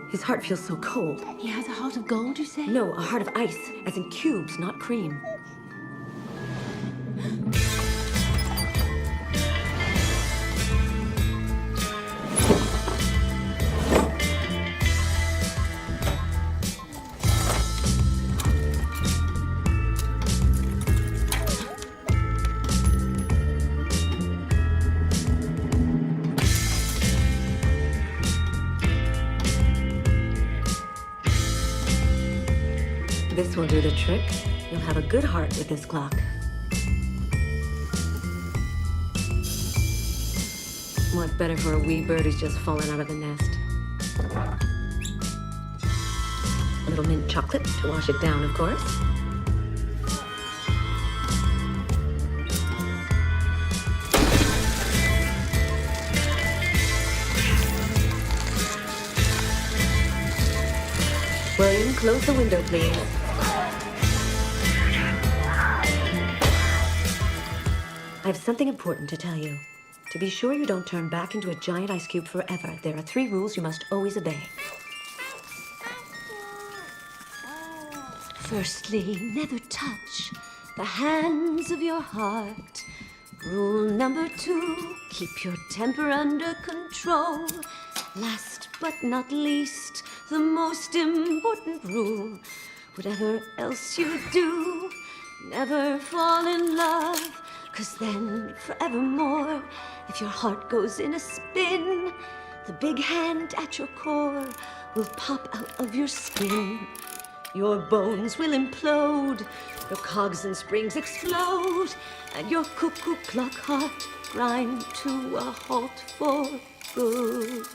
His heart feels so cold. He has a heart of gold, you say? No, a heart of ice, as in cubes, not cream. This will do the trick. You'll have a good heart with this clock. What's better for a wee bird who's just fallen out of the nest? A little mint chocolate to wash it down, of course. William, close the window, please. I have something important to tell you. To be sure you don't turn back into a giant ice cube forever, there are 3 rules you must always obey. Firstly, never touch the hands of your heart. Rule number 2, keep your temper under control. Last but not least, the most important rule, whatever else you do, never fall in love. 'Cause then, forevermore, if your heart goes in a spin, the big hand at your core will pop out of your skin. Your bones will implode, your cogs and springs explode, and your cuckoo clock heart grind to a halt for good.